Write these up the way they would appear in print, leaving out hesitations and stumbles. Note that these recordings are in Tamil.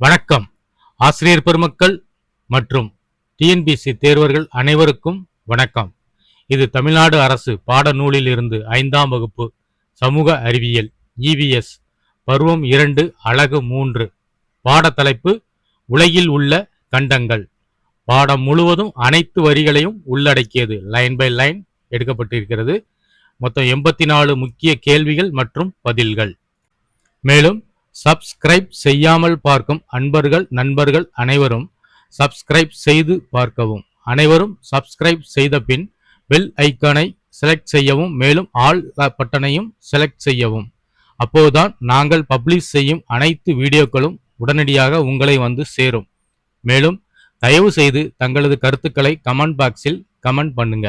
வணக்கம். ஆசிரியர் பெருமக்கள் மற்றும் டிஎன்பிஎஸ்சி தேர்வர்கள் அனைவருக்கும் வணக்கம். இது தமிழ்நாடு அரசு பாடநூலில் இருந்து 5ஆம் வகுப்பு சமூக அறிவியல் EVS பருவம் 2 அலகு 3 பாடத்தலைப்பு உலகில் உள்ள கண்டங்கள். பாடம் முழுவதும் அனைத்து வரிகளையும் உள்ளடக்கியது. லைன் பை லைன் எடுக்கப்பட்டிருக்கிறது. மொத்தம் 84 முக்கிய கேள்விகள் மற்றும் பதில்கள். மேலும் சப்ஸ்கிரைப் செய்யாமல் பார்க்கும் அன்பர்கள் நண்பர்கள் அனைவரும் சப்ஸ்கிரைப் செய்து பார்க்கவும். அனைவரும் சப்ஸ்கிரைப் செய்த பின் பெல் ஐக்கானை செலக்ட் செய்யவும். மேலும் ஆல் பட்டனையும் செலக்ட் செய்யவும். அப்போதுதான் நாங்கள் பப்ளிஷ் செய்யும் அனைத்து வீடியோக்களும் உடனடியாக உங்களை வந்து சேரும். மேலும் தயவு செய்து தங்களது கருத்துக்களை கமெண்ட் பாக்ஸில் கமெண்ட் பண்ணுங்க.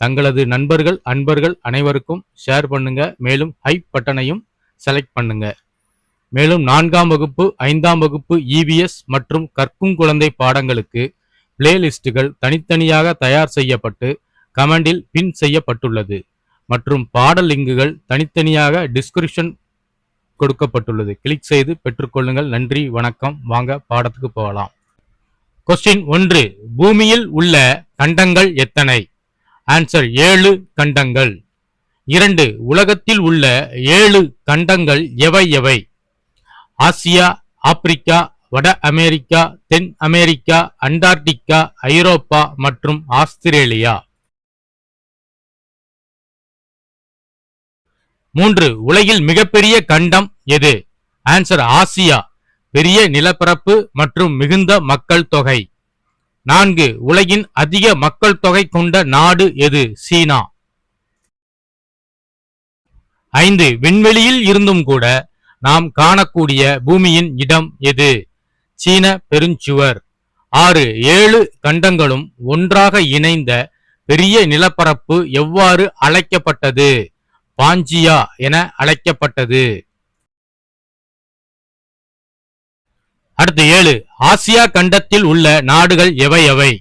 தங்களது நண்பர்கள் அன்பர்கள் அனைவருக்கும் ஷேர் பண்ணுங்க. மேலும் ஹைப் பட்டனையும் செலக்ட் பண்ணுங்க. மேலும் 4ஆம் வகுப்பு 5ஆம் வகுப்பு EVS மற்றும் கற்கும் குழந்தை பாடங்களுக்கு பிளேலிஸ்டுகள் தனித்தனியாக தயார் செய்யப்பட்டு கமெண்டில் பின் செய்யப்பட்டுள்ளது. மற்றும் பாடல் லிங்குகள் தனித்தனியாக டிஸ்கிரிப்ஷன் கொடுக்கப்பட்டுள்ளது. கிளிக் செய்து பெற்றுக்கொள்ளுங்கள். நன்றி, வணக்கம். வாங்க பாடத்துக்கு போகலாம். கொஸ்டின் 1. பூமியில் உள்ள கண்டங்கள் எத்தனை? ஆன்சர் 7 கண்டங்கள். 2. உலகத்தில் உள்ள 7 கண்டங்கள் எவை எவை? ஆசியா, ஆப்பிரிக்கா, வட அமெரிக்கா, தென் அமெரிக்கா, அண்டார்டிகா, ஐரோப்பா மற்றும் ஆஸ்திரேலியா. 3. உலகில் மிகப்பெரிய கண்டம் எது? ஆன்சர் ஆசியா, பெரிய நிலப்பரப்பு மற்றும் மிகுந்த மக்கள் தொகை. 4. உலகின் அதிக மக்கள் தொகை கொண்ட நாடு எது? சீனா. 5. விண்வெளியில் இருந்தும் கூட நாம் காணக்கூடிய பூமியின் இடம் எது? சீன பெருஞ்சுவர். 6. 7 கண்டங்களும் ஒன்றாக இணைந்த பெரிய நிலப்பரப்பு எவ்வாறு அழைக்கப்பட்டது? பாஞ்சியா என அழைக்கப்பட்டது. அடுத்து 7. ஆசியா கண்டத்தில் உள்ள நாடுகள் எவை எவை?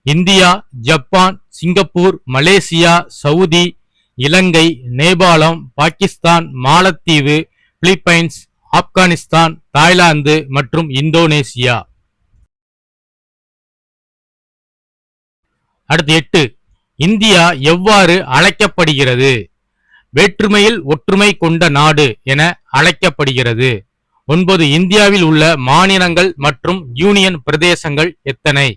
India, Japan, Singapore, Malaysia, Saudi, Ilangai, Nepalam, Pakistan, மாலத்தீவு, பிலிப்பைன்ஸ், ஆப்கானிஸ்தான், தாய்லாந்து மற்றும் இந்தோனேசியா. அடுத்து 8. இந்தியா எவ்வாறு அழைக்கப்படுகிறது? வேற்றுமையில் ஒற்றுமை கொண்ட நாடு என அழைக்கப்படுகிறது. 9. இந்தியாவில் உள்ள மாநிலங்கள் மற்றும் யூனியன் பிரதேசங்கள் எத்தனை?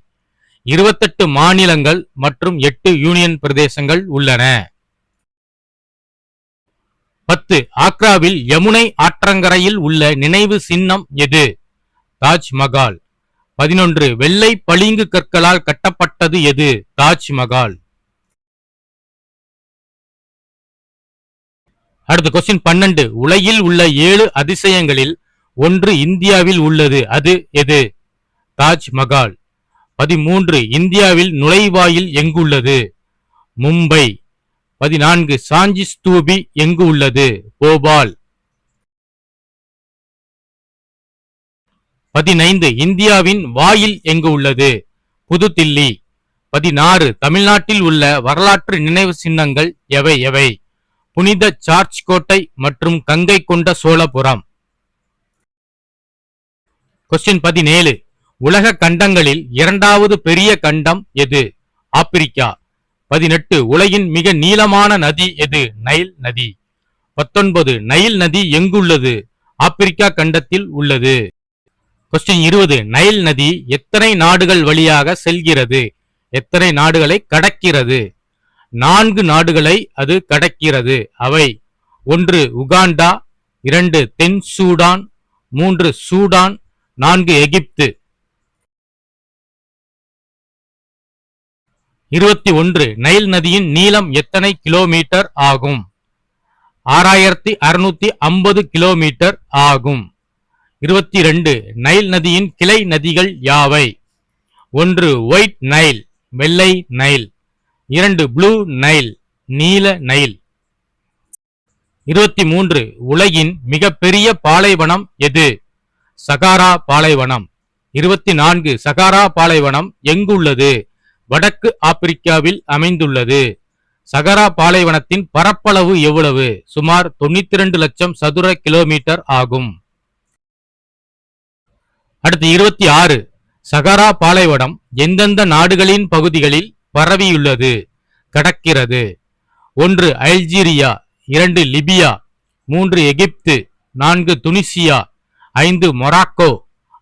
28 மாநிலங்கள் மற்றும் 8 யூனியன் பிரதேசங்கள் உள்ளன. 10. ஆக்ராவில் யமுனை ஆற்றங்கரையில் உள்ள நினைவு சின்னம் எது? தாஜ்மஹால். 11. வெள்ளை பளிங்கு கற்களால் கட்டப்பட்டது எது? தாஜ்மஹால். அடுத்து கொஸ்டின் 12. உலகில் உள்ள 7 அதிசயங்களில் ஒன்று இந்தியாவில் உள்ளது, அது எது? தாஜ்மஹால். 13. இந்தியாவில் நுழைவாயில் எங்குள்ளது? மும்பை. 14. சாஞ்சி ஸ்தூபி எங்கு உள்ளது? போபால். 15. இந்தியாவின் வாயில் எங்கு உள்ளது? புதுதில்லி. 16. தமிழ்நாட்டில் உள்ள வரலாற்று நினைவு சின்னங்கள் எவை எவை? புனித சார்ஜ் கோட்டை மற்றும் கங்கை கொண்ட சோழபுரம். கொஸ்டின் 17. உலக கண்டங்களில் 2வது பெரிய கண்டம் எது? ஆப்பிரிக்கா. 18. உலகின் மிக நீளமான நதி எது? நைல் நதி. 19. நைல் நதி எங்குள்ளது? ஆப்பிரிக்கா கண்டத்தில் உள்ளது. கொஸ்டின் 20. நைல் நதி எத்தனை நாடுகள் வழியாக செல்கிறது? எத்தனை நாடுகளை கடக்கிறது? 4 நாடுகளை அது கடக்கிறது. அவை: 1 உகாண்டா, 2 தென் சூடான், 3 சூடான், 4 எகிப்து. 21. நைல் நதியின் நீளம் எத்தனை கிலோமீட்டர் ஆகும்? 6650 கிலோமீட்டர் ஆகும். 22. நைல் நதியின் கிளை நதிகள் யாவை? 1 ஒயிட் நைல், வெள்ளை நைல். 2 ப்ளூ நைல், நீல நைல். 23. உலகின் மிகப்பெரிய பாலைவனம் எது? சகாரா பாலைவனம். 24. சகாரா பாலைவனம் எங்குள்ளது? வடக்கு ஆப்பிரிக்காவில் அமைந்துள்ளது. சகாரா பாலைவனத்தின் பரப்பளவு எவ்வளவு? சுமார் 92 லட்சம் சதுர கிலோமீட்டர் ஆகும். அடுத்து 26. சகாரா பாலைவனம் எந்தெந்த நாடுகளின் பகுதிகளில் பரவியுள்ளது கடக்கிறது? 1 அல்ஜீரியா, 2 லிபியா, 3 எகிப்து, 4 துனிசியா, 5 மொராக்கோ,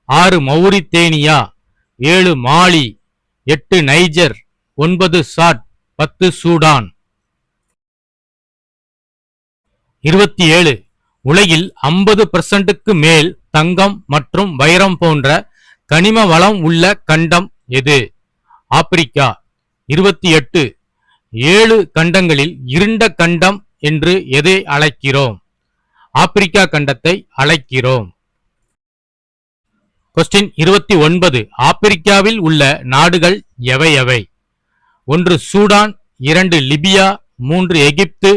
6 மௌரித்தேனியா, 7 மாலி, 8 நைஜர், 9 சாட், 10 சூடான். 27. உலகில் 50%க்கு மேல் தங்கம் மற்றும் வைரம் போன்ற கனிம வளம் உள்ள கண்டம் எது? ஆப்பிரிக்கா. 28. 7 கண்டங்களில் இருண்ட கண்டம் என்று எதை அழைக்கிறோம்? ஆப்பிரிக்கா கண்டத்தை அழைக்கிறோம். கொஸ்டின் 29. ஆப்பிரிக்காவில் உள்ள நாடுகள் எவை எவை? 1 சூடான், 2 லிபியா, 3 எகிப்து,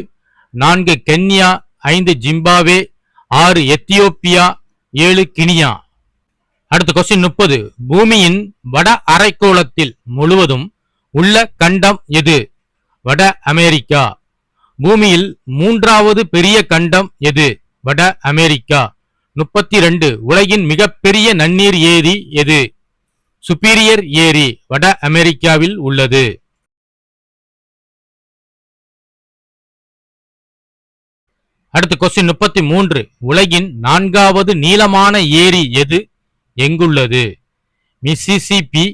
4 கென்யா, 5 ஜிம்பாவே, 6 எத்தியோப்பியா, 7 கினியா. அடுத்த கொஸ்டின் 30. பூமியின் வட அரைக்கோளத்தில் முழுவதும் உள்ள கண்டம் எது? வட அமெரிக்கா. பூமியில் 3வது பெரிய கண்டம் எது? வட அமெரிக்கா. 32. உலகின் மிகப்பெரிய நன்னீர் ஏரி எது? சுப்பீரியர் ஏரி வட அமெரிக்காவில் உள்ளது. அடுத்த கொஸ்டின் 33. உலகின் 4வது நீளமான ஏரி எது? எங்குள்ளது? மிசிசிப்பி,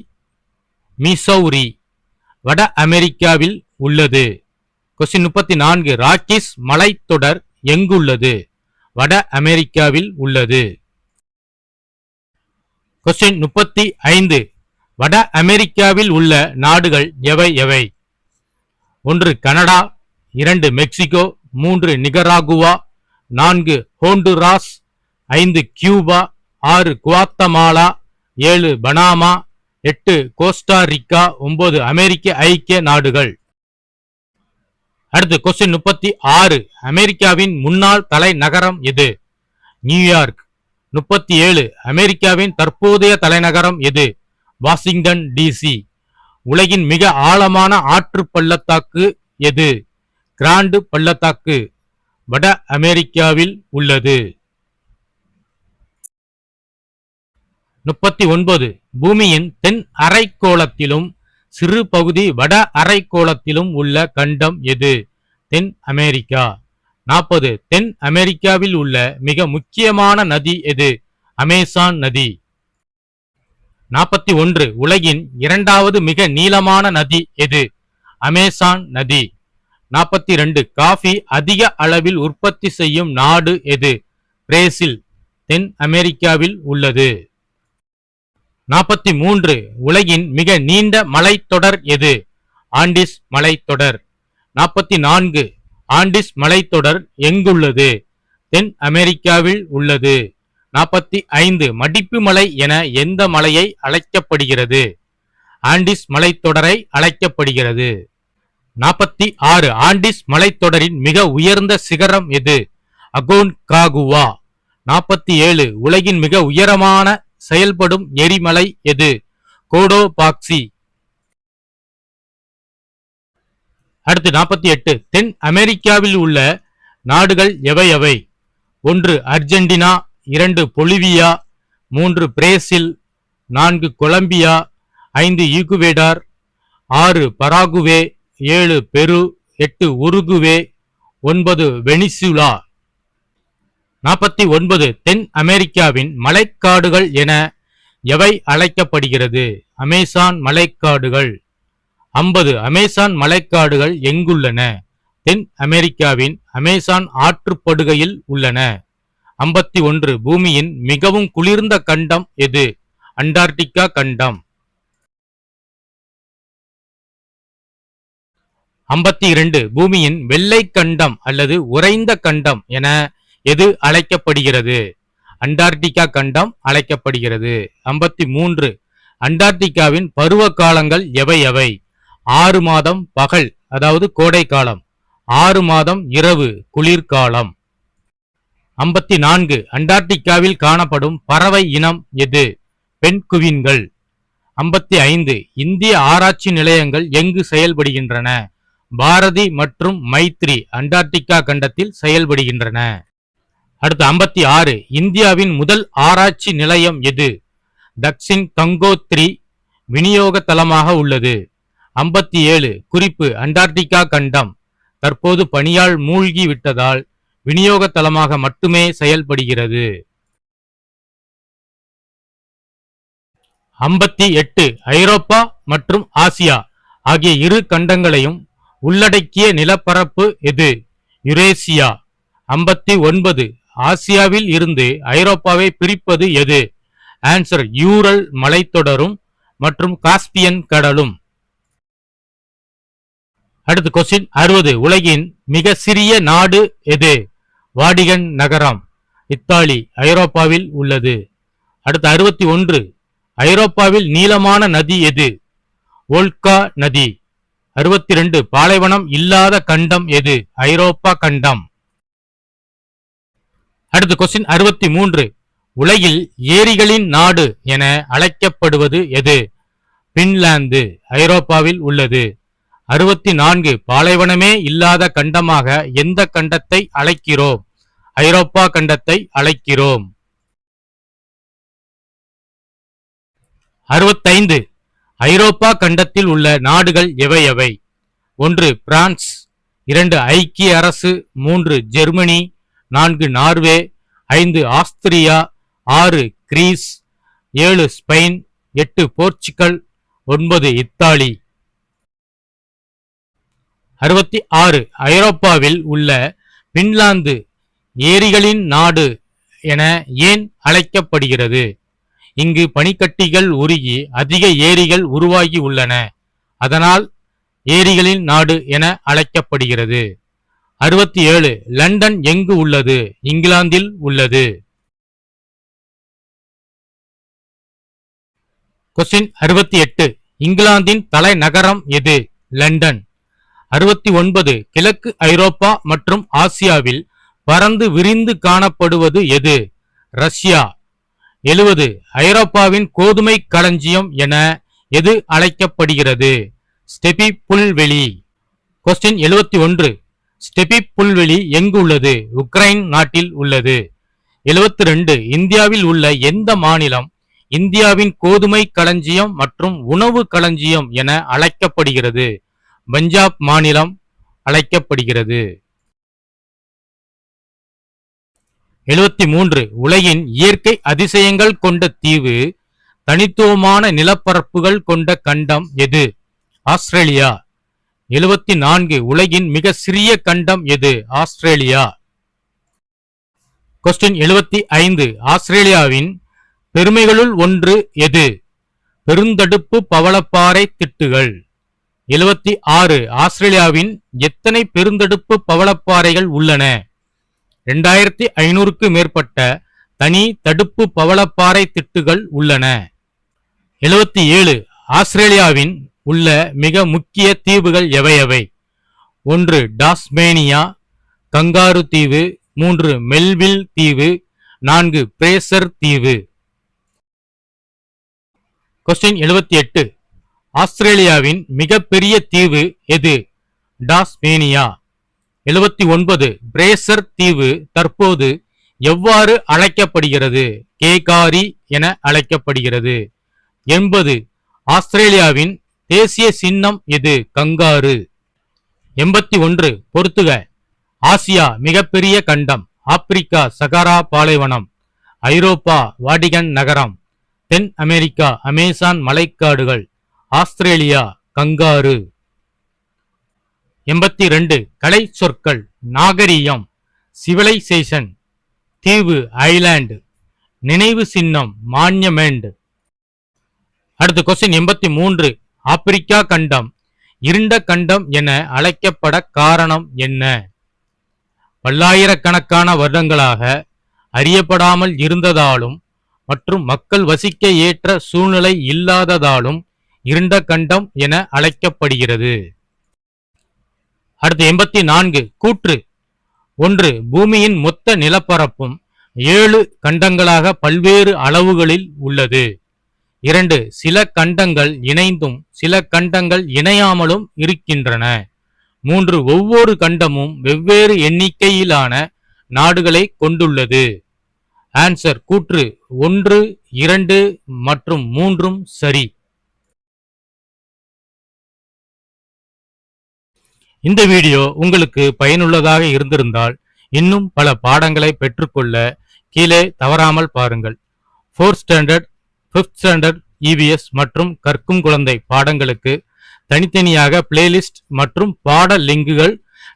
மிசௌரி வட அமெரிக்காவில் உள்ளது. கொஸ்டின் 34. ராக்கிஸ் மலைத்தொடர் எங்குள்ளது? வட அமெரிக்காவில் உள்ளது. கொஸ்டின் 35. வட அமெரிக்காவில் உள்ள நாடுகள் எவை எவை? 1 Canada, 2 Mexico, 3 Nicaragua, 4 Honduras, 5 Cuba, 6 Guatemala, 7 Panama, 8 Costa Rica, 9 அமெரிக்க ஐக்கிய நாடுகள். அடுத்து கொஸ்டின் 36. அமெரிக்காவின் முன்னாள் தலைநகரம் எது? நியூயார்க். 37. அமெரிக்காவின் தற்போதைய தலைநகரம் எது? Washington DC. உலகின் மிக ஆழமான ஆற்று பள்ளத்தாக்கு எது? கிராண்ட் பள்ளத்தாக்கு வட அமெரிக்காவில் உள்ளது. 39. பூமியின் தென் அரைக்கோளத்திலும் சிறு பகுதி வட அரைக்கோளத்திலும் உள்ள கண்டம் எது? தென் அமெரிக்கா. 40. தென் அமெரிக்காவில் உள்ள மிக முக்கியமான நதி எது? அமேசான் நதி. 41. உலகின் 2வது மிக நீளமான நதி எது? அமேசான் நதி. 42. காஃபி அதிக அளவில் உற்பத்தி செய்யும் நாடு எது? பிரேசில் தென் அமெரிக்காவில் உள்ளது. 43. உலகின் மிக நீண்ட மலைத்தொடர் எது? ஆண்டிஸ் மலைத்தொடர். 44. ஆண்டிஸ் மலைத்தொடர் எங்குள்ளது? தென் அமெரிக்காவில் உள்ளது. 45. மடிப்பு மலை என எந்த மலையை அழைக்கப்படுகிறது? ஆண்டிஸ் மலைத்தொடரை அழைக்கப்படுகிறது. 46. ஆண்டிஸ் மலைத்தொடரின் மிக உயர்ந்த சிகரம் எது? அகோன்காகுவா. 47. உலகின் மிக உயரமான செயல்படும் எரிமலை எது? கோடோபாக்சி. அடுத்து 48. தென் அமெரிக்காவில் உள்ள நாடுகள் எவை எவை? 1 Argentina, 2 Bolivia, 3 Brazil, 4 Colombia, 5 Ecuador, 6 Paraguay, 7 Peru, 8 Uruguay, 9 Venezuela. 49. தென் அமெரிக்காவின் மலைக்காடுகள் என எவை அழைக்கப்படுகிறது? அமேசான் மலைக்காடுகள். 50. அமேசான் மலைக்காடுகள் எங்குள்ளன? தென் அமெரிக்காவின் அமேசான் ஆற்றுப்படுகையில் உள்ளன. 51. பூமியின் மிகவும் குளிர்ந்த கண்டம் எது? அண்டார்டிகா கண்டம். 52. பூமியின் வெள்ளை கண்டம் அல்லது உறைந்த கண்டம் என எது அழைக்கப்படுகிறது? அண்டார்டிகா கண்டம் அழைக்கப்படுகிறது. 53. அண்டார்டிகாவின் பருவ காலங்கள் எவை எவை? 6 மாதம் பகல் அதாவது கோடை காலம், 6 மாதம் இரவு குளிர்காலம். 54. அண்டார்டிகாவில் காணப்படும் பறவை இனம் எது? பென்குவின்கள். 55. இந்திய ஆராய்ச்சி நிலையங்கள் எங்கு செயல்படுகின்றன? பாரதி மற்றும் மைத்ரி அண்டார்டிகா கண்டத்தில் செயல்படுகின்றன. அடுத்து 56. இந்தியாவின் முதல் ஆராய்ச்சி நிலையம் எது? தக்ஷின் கங்கோத்ரி விநியோக தளமாக உள்ளது. 57 குறிப்பு அண்டார்டிகா கண்டம் தற்போது பனியால் மூழ்கி விட்டதால் விநியோக தளமாக மட்டுமே செயல்படுகிறது. 58 ஐரோப்பா மற்றும் ஆசியா ஆகிய இரு கண்டங்களையும் உள்ளடக்கிய நிலப்பரப்பு எது? யுரேசியா. 59 ஆசியாவில் இருந்து ஐரோப்பாவை பிரிப்பது எது? ஆன்சர் யூரல் மலைத்தொடரும் மற்றும் காஸ்பியன் கடலும். அடுத்து கொஸ்டின் 60 உலகின் மிக சிறிய நாடு எது? வாடிகன் நகரம், இத்தாலி, ஐரோப்பாவில் உள்ளது. அடுத்து 61 ஐரோப்பாவில் நீளமான நதி எது? வோல்கா நதி. 62 பாலைவனம் இல்லாத கண்டம் எது? ஐரோப்பா கண்டம். அடுத்து கொஸ்டின் 63 உலகில் ஏரிகளின் நாடு என அழைக்கப்படுவது எது? பின்லாந்து, ஐரோப்பாவில் உள்ளது. 64 பாலைவனமே இல்லாத கண்டமாக எந்த கண்டத்தை அழைக்கிறோம்? ஐரோப்பா கண்டத்தை அழைக்கிறோம். 65 ஐரோப்பா கண்டத்தில் உள்ள நாடுகள் எவை? 1 பிரான்ஸ், 2 ஐக்கிய அரசு, 3 Germany, 4 Norway, 5 Austria, 6 Greece, 7 Spain, 8 Portugal, 9 Italy. 66 ஐரோப்பாவில் உள்ள பின்லாந்து ஏரிகளின் நாடு என ஏன் அழைக்கப்படுகிறது? இங்கு பனிக்கட்டிகள் உருகி அதிக ஏரிகள் உருவாகி உள்ளன, அதனால் ஏரிகளின் நாடு என அழைக்கப்படுகிறது. 67 லண்டன் எங்கு உள்ளது? இங்கிலாந்தில் உள்ளது. கொஸ்டின் 68 இங்கிலாந்தின் தலைநகரம் எது? லண்டன். 69 கிழக்கு ஐரோப்பா மற்றும் ஆசியாவில் பரந்து விரிந்து காணப்படுவது எது? ரஷ்யா. 70 ஐரோப்பாவின் கோதுமை களஞ்சியம் என எது அழைக்கப்படுகிறது? ஸ்டெபி புல்வெளி. கொஸ்டின் 71 ஸ்டெபி புல்வெளி எங்கு உள்ளது? உக்ரைன் நாட்டில் உள்ளது. 72 இந்தியாவில் உள்ள எந்த மாநிலம் இந்தியாவின் கோதுமை களஞ்சியம் மற்றும் உணவு களஞ்சியம் என அழைக்கப்படுகிறது? பஞ்சாப் மாநிலம் அழைக்கப்படுகிறது. 73 உலகின் இயற்கை அதிசயங்கள் கொண்ட தீவு, தனித்துவமான நிலப்பரப்புகள் கொண்ட கண்டம் எது? ஆஸ்திரேலியா. 74 உலகின் மிக சிறிய கண்டம் எது? ஆஸ்திரேலியா. கொஸ்டின் 75 ஆஸ்திரேலியாவின் பெருமைகளுள் ஒன்று எது? பெருந்தடுப்பு பவளப்பாறை திட்டுகள். 76 ஆஸ்திரேலியாவின் எத்தனை பெருந்தடுப்பு பவளப்பாறைகள் உள்ளன? 2500க்கு மேற்பட்ட தனி தடுப்பு பவளப்பாறை திட்டுகள் உள்ளன. 77 ஆஸ்திரேலியாவின் உள்ள மிக முக்கிய தீவுகள் எவை? 1 டாஸ்மேனியா, கங்காரு தீவு, 3 மெல்வில் தீவு, 4 பிரேசர் தீவு. கொஸ்டின் 78 ஆஸ்திரேலியாவின் மிகப்பெரிய தீவு எது? டாஸ்மேனியா. 79 பிரேசர் தீவு தற்போது எவ்வாறு அழைக்கப்படுகிறது? கேகாரி என அழைக்கப்படுகிறது. 80 ஆஸ்திரேலியாவின் தேசிய சின்னம் எது? கங்காரு. 81 பொறுத்துக. ஆசியா மிகப்பெரிய கண்டம், ஆப்பிரிக்கா சகாரா பாலைவனம், ஐரோப்பா வாடிகன் நகரம், தென் அமெரிக்கா அமேசான் மலைக்காடுகள், ஆஸ்திரேலியா கங்காரு. 82 கலை சொற்கள். நாகரிகம் சிவிலைசேஷன், தீவு ஐலாண்டு, நினைவு சின்னம் மான்யமெண்ட். அடுத்த கொஸ்டின் 83 ஆப்பிரிக்கா கண்டம் இருண்ட கண்டம் என அழைக்கப்பட காரணம் என்ன? பல்லாயிரக்கணக்கான வருடங்களாக அறியப்படாமல் இருந்ததாலும் மற்றும் மக்கள் வசிக்க ஏற்ற சூழ்நிலை இல்லாததாலும் இருண்ட கண்டம் என அழைக்கப்படுகிறது. அடுத்து 84 கூற்று. 1 பூமியின் மொத்த நிலப்பரப்பும் 7 கண்டங்களாக பல்வேறு அளவுகளில் உள்ளது. 2 சில கண்டங்கள் இணைந்தும் சில கண்டங்கள் இணையாமலும் இருக்கின்றன. 3 ஒவ்வொரு கண்டமும் வெவ்வேறு எண்ணிக்கையிலான நாடுகளை கொண்டுள்ளது. ஆன்சர் கூற்று 1, 2 மற்றும் 3 சரி. இந்த வீடியோ உங்களுக்கு பயனுள்ளதாக இருந்திருந்தால் இன்னும் பல பாடங்களை பெற்றுக்கொள்ள கீழே தவறாமல் பாருங்கள். 4th standard 5th standard EVS மற்றும் கற்கும் குழந்தை பாடங்களுக்கு தனித்தனியாக பிளேலிஸ்ட் மற்றும் பாட லிங்குகள்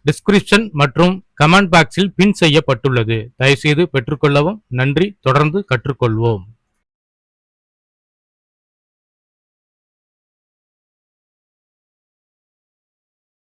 டிஸ்கிரிப்ஷன் மற்றும் கமெண்ட் பாக்ஸில் பின் செய்யப்பட்டுள்ளது. தயவுசெய்து பெற்றுக்கொள்ளவும். நன்றி. தொடர்ந்து கற்றுக்கொள்வோம்.